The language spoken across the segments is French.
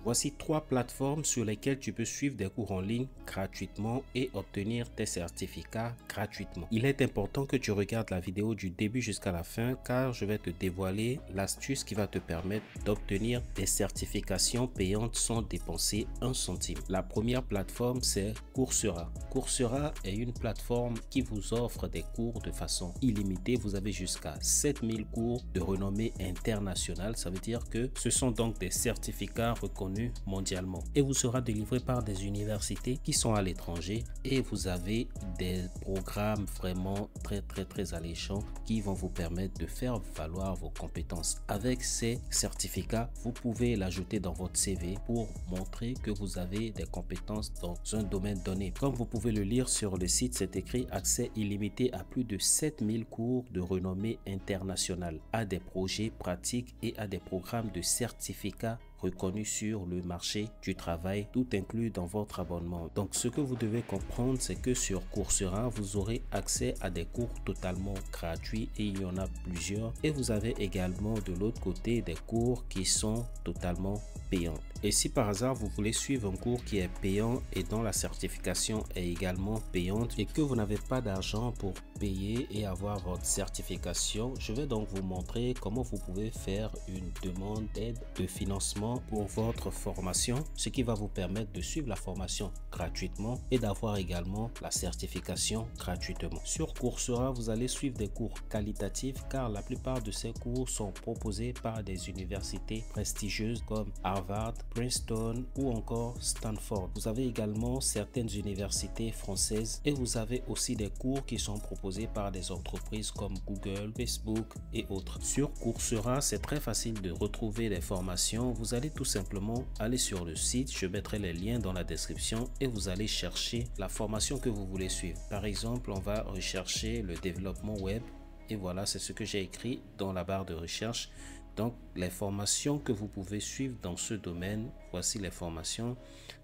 Voici 3 plateformes sur lesquelles tu peux suivre des cours en ligne gratuitement et obtenir tes certificats gratuitement. Il est important que tu regardes la vidéo du début jusqu'à la fin car je vais te dévoiler l'astuce qui va te permettre d'obtenir des certifications payantes sans dépenser un centime. La première plateforme, c'est Coursera. Coursera est une plateforme qui vous offre des cours de façon illimitée. Vous avez jusqu'à 7000 cours de renommée internationale. Ça veut dire que ce sont donc des certificats reconnus mondialement et vous sera délivré par des universités qui sont à l'étranger et vous avez des programmes vraiment très alléchants qui vont vous permettre de faire valoir vos compétences. Avec ces certificats, vous pouvez l'ajouter dans votre CV pour montrer que vous avez des compétences dans un domaine donné. Comme vous pouvez le lire sur le site, c'est écrit accès illimité à plus de 7000 cours de renommée internationale, à des projets pratiques et à des programmes de certificats reconnus sur le marché du travail, tout inclus dans votre abonnement. Donc ce que vous devez comprendre, c'est que sur Coursera, vous aurez accès à des cours totalement gratuits et il y en a plusieurs, et vous avez également de l'autre côté des cours qui sont totalement payants. Et si par hasard vous voulez suivre un cours qui est payant et dont la certification est également payante et que vous n'avez pas d'argent pour payer et avoir votre certification, je vais donc vous montrer comment vous pouvez faire une demande d'aide de financement pour votre formation, ce qui va vous permettre de suivre la formation gratuitement et d'avoir également la certification gratuitement. Sur Coursera, vous allez suivre des cours qualitatifs car la plupart de ces cours sont proposés par des universités prestigieuses comme Harvard, Princeton ou encore Stanford. Vous avez également certaines universités françaises et vous avez aussi des cours qui sont proposés par des entreprises comme Google, Facebook et autres. Sur Coursera, c'est très facile de retrouver les formations. Vous allez tout simplement aller sur le site, je mettrai les liens dans la description et vous allez chercher la formation que vous voulez suivre. Par exemple, on va rechercher le développement web et voilà, c'est ce que j'ai écrit dans la barre de recherche. Donc, les formations que vous pouvez suivre dans ce domaine, voici les formations.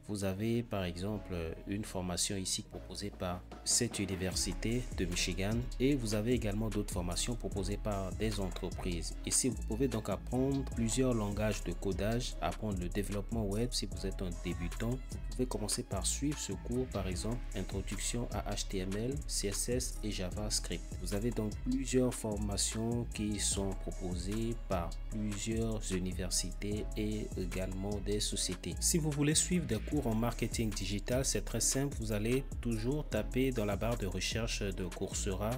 Vous avez par exemple une formation ici proposée par cette université de Michigan et vous avez également d'autres formations proposées par des entreprises. Ici, vous pouvez donc apprendre plusieurs langages de codage, apprendre le développement web si vous êtes un débutant. Vous pouvez commencer par suivre ce cours, par exemple, introduction à HTML, CSS et JavaScript. Vous avez donc plusieurs formations qui sont proposées par plusieurs universités et également des sociétés. Si vous voulez suivre des cours en marketing digital, c'est très simple. Vous allez toujours taper dans la barre de recherche de Coursera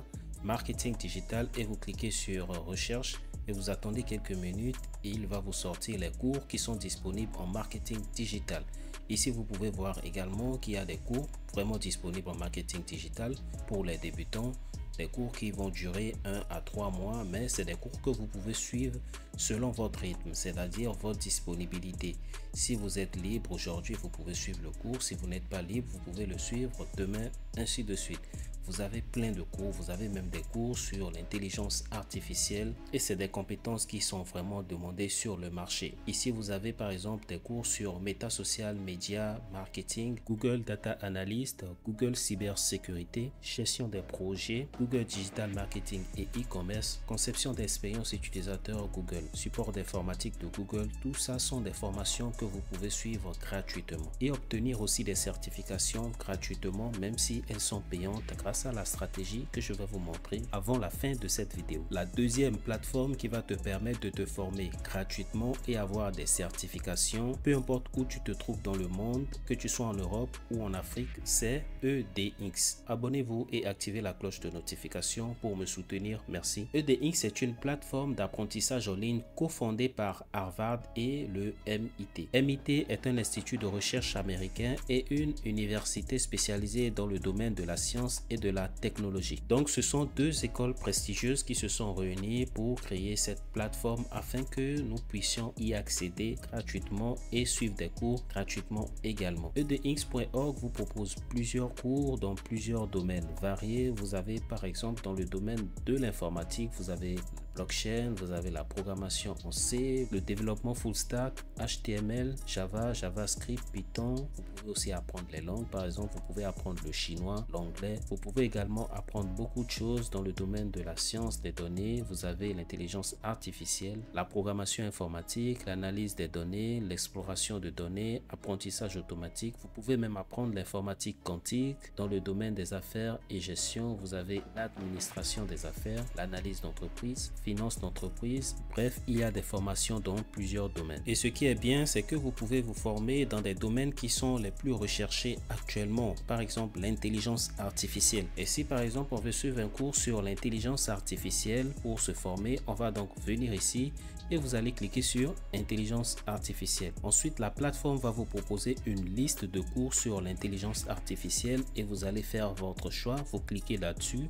marketing digital et vous cliquez sur recherche et vous attendez quelques minutes et il va vous sortir les cours qui sont disponibles en marketing digital. Ici, vous pouvez voir également qu'il y a des cours vraiment disponibles en marketing digital pour les débutants. Des cours qui vont durer 1 à 3 mois, mais c'est des cours que vous pouvez suivre selon votre rythme, c'est-à-dire votre disponibilité. Si vous êtes libre aujourd'hui, vous pouvez suivre le cours. Si vous n'êtes pas libre, vous pouvez le suivre demain, ainsi de suite. Vous avez plein de cours, vous avez même des cours sur l'intelligence artificielle et c'est des compétences qui sont vraiment demandées sur le marché. Ici, vous avez par exemple des cours sur Meta Social Media Marketing, Google Data Analyst, Google Cybersécurité, gestion des projets, Google Digital Marketing et e-commerce, conception d'expérience utilisateur Google, support d'informatique de Google. Tout ça sont des formations que vous pouvez suivre gratuitement et obtenir aussi des certifications gratuitement, même si elles sont payantes grâce à la stratégie que je vais vous montrer avant la fin de cette vidéo. La deuxième plateforme qui va te permettre de te former gratuitement et avoir des certifications, peu importe où tu te trouves dans le monde, que tu sois en Europe ou en Afrique, c'est EDX. Abonnez-vous et activez la cloche de notification pour me soutenir. Merci. EDX est une plateforme d'apprentissage en ligne cofondée par Harvard et le MIT. MIT est un institut de recherche américain et une université spécialisée dans le domaine de la science et de la technologie. Donc ce sont deux écoles prestigieuses qui se sont réunies pour créer cette plateforme afin que nous puissions y accéder gratuitement et suivre des cours gratuitement également. edx.org vous propose plusieurs cours dans plusieurs domaines variés. Vous avez par exemple dans le domaine de l'informatique, vous avez blockchain, vous avez la programmation en C, le développement full stack, HTML, Java, JavaScript, Python. Vous pouvez aussi apprendre les langues, par exemple, vous pouvez apprendre le chinois, l'anglais. Vous pouvez également apprendre beaucoup de choses dans le domaine de la science des données. Vous avez l'intelligence artificielle, la programmation informatique, l'analyse des données, l'exploration de données, apprentissage automatique. Vous pouvez même apprendre l'informatique quantique. Dans le domaine des affaires et gestion, vous avez l'administration des affaires, l'analyse d'entreprise, finance d'entreprise. Bref, il y a des formations dans plusieurs domaines. Et ce qui est bien, c'est que vous pouvez vous former dans des domaines qui sont les plus recherchés actuellement. Par exemple, l'intelligence artificielle. Et si par exemple, on veut suivre un cours sur l'intelligence artificielle pour se former, on va donc venir ici et vous allez cliquer sur intelligence artificielle. Ensuite, la plateforme va vous proposer une liste de cours sur l'intelligence artificielle et vous allez faire votre choix. Vous cliquez là-dessus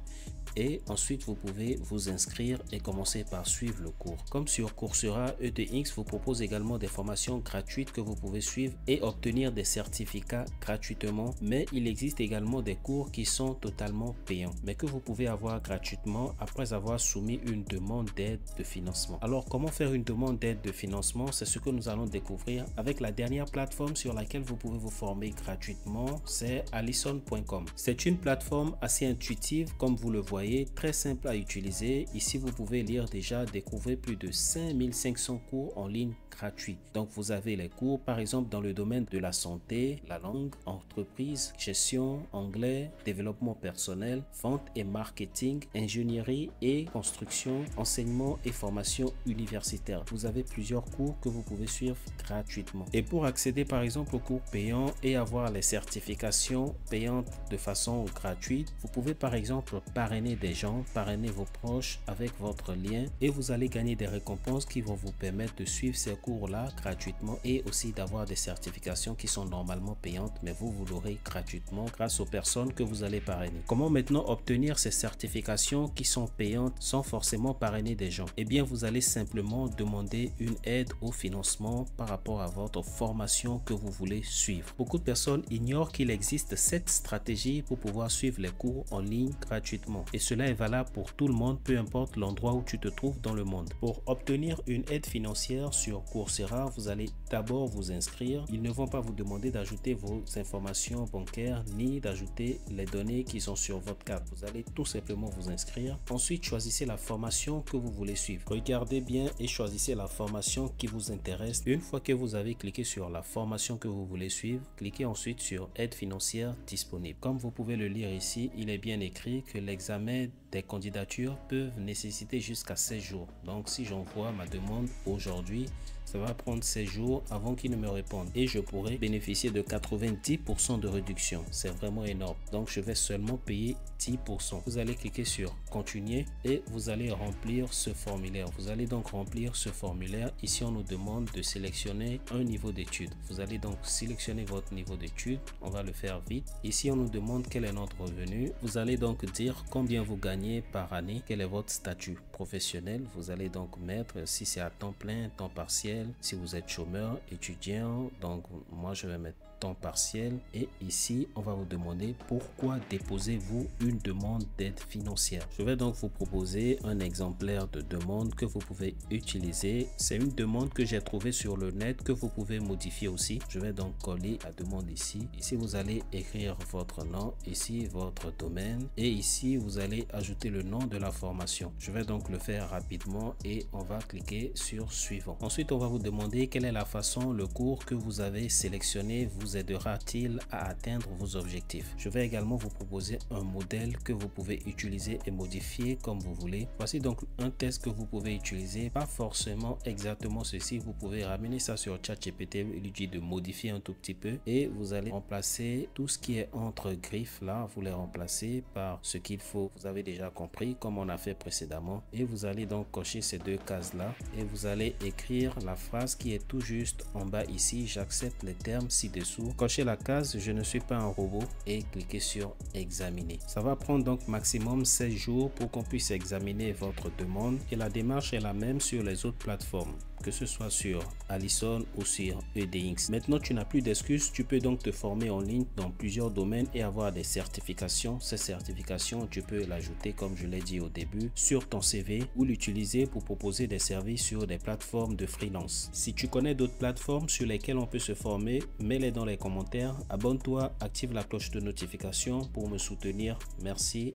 et ensuite vous pouvez vous inscrire et commencer par suivre le cours. Comme sur Coursera, ETX vous propose également des formations gratuites que vous pouvez suivre et obtenir des certificats gratuitement, mais il existe également des cours qui sont totalement payants mais que vous pouvez avoir gratuitement après avoir soumis une demande d'aide de financement. Alors comment faire une demande d'aide de financement? C'est ce que nous allons découvrir avec la dernière plateforme sur laquelle vous pouvez vous former gratuitement, c'est Alison.com. C'est une plateforme assez intuitive comme vous le voyez, très simple à utiliser. Ici vous pouvez lire déjà, découvrir plus de 5500 cours en ligne gratuits. Donc vous avez les cours par exemple dans le domaine de la santé, la langue, entreprise, gestion, anglais, développement personnel, vente et marketing, ingénierie et construction, enseignement et formation universitaire. Vous avez plusieurs cours que vous pouvez suivre gratuitement. Et pour accéder par exemple aux cours payants et avoir les certifications payantes de façon gratuite, vous pouvez par exemple parrainer des gens, parrainer vos proches avec votre lien et vous allez gagner des récompenses qui vont vous permettre de suivre ces cours là gratuitement et aussi d'avoir des certifications qui sont normalement payantes, mais vous l'aurez gratuitement grâce aux personnes que vous allez parrainer. Comment maintenant obtenir ces certifications qui sont payantes sans forcément parrainer des gens? Eh bien, vous allez simplement demander une aide au financement par rapport à votre formation que vous voulez suivre. Beaucoup de personnes ignorent qu'il existe cette stratégie pour pouvoir suivre les cours en ligne gratuitement. Et cela est valable pour tout le monde, peu importe l'endroit où tu te trouves dans le monde. Pour obtenir une aide financière sur Coursera, vous allez d'abord vous inscrire. Ils ne vont pas vous demander d'ajouter vos informations bancaires ni d'ajouter les données qui sont sur votre carte. Vous allez tout simplement vous inscrire. Ensuite, choisissez la formation que vous voulez suivre. Regardez bien et choisissez la formation qui vous intéresse. Une fois que vous avez cliqué sur la formation que vous voulez suivre, cliquez ensuite sur aide financière disponible. Comme vous pouvez le lire ici, il est bien écrit que l'examen des candidatures peuvent nécessiter jusqu'à 16 jours. Donc si j'envoie ma demande aujourd'hui, ça va prendre 16 jours avant qu'ils ne me répondent et je pourrais bénéficier de 90% de réduction. C'est vraiment énorme. Donc je vais seulement payer 10%. Vous allez cliquer sur continuer et vous allez remplir ce formulaire. Vous allez donc remplir ce formulaire. Ici on nous demande de sélectionner un niveau d'études. Vous allez donc sélectionner votre niveau d'études. On va le faire vite. Ici on nous demande quel est notre revenu. Vous allez donc dire combien vous gagnez par année, quel est votre statut professionnel. Vous allez donc mettre si c'est à temps plein, temps partiel, si vous êtes chômeur, étudiant. Donc moi je vais mettre temps partiel et ici on va vous demander pourquoi déposez-vous une demande d'aide financière. Je vais donc vous proposer un exemplaire de demande que vous pouvez utiliser. C'est une demande que j'ai trouvée sur le net que vous pouvez modifier aussi. Je vais donc coller la demande ici. Ici vous allez écrire votre nom, ici votre domaine et ici vous allez ajouter le nom de la formation. Je vais donc le faire rapidement et on va cliquer sur suivant. Ensuite on va vous demander quelle est la façon le cours que vous avez sélectionné vous aidera-t-il à atteindre vos objectifs. Je vais également vous proposer un modèle que vous pouvez utiliser et modifier comme vous voulez. Voici donc un test que vous pouvez utiliser, pas forcément exactement ceci. Vous pouvez ramener ça sur ChatGPT et lui dire de modifier un tout petit peu et vous allez remplacer tout ce qui est entre griffes là, vous les remplacez par ce qu'il faut. Vous avez déjà compris comme on a fait précédemment et vous allez donc cocher ces deux cases là et vous allez écrire la phrase qui est tout juste en bas ici. J'accepte les termes ci-dessous. Cochez la case je ne suis pas un robot et cliquez sur examiner. Ça va prendre donc maximum 16 jours pour qu'on puisse examiner votre demande et la démarche est la même sur les autres plateformes. que ce soit sur Allison ou sur EDX. Maintenant, tu n'as plus d'excuses, tu peux donc te former en ligne dans plusieurs domaines et avoir des certifications. Ces certifications, tu peux l'ajouter, comme je l'ai dit au début, sur ton CV ou l'utiliser pour proposer des services sur des plateformes de freelance. Si tu connais d'autres plateformes sur lesquelles on peut se former, mets-les dans les commentaires. Abonne-toi, active la cloche de notification pour me soutenir. Merci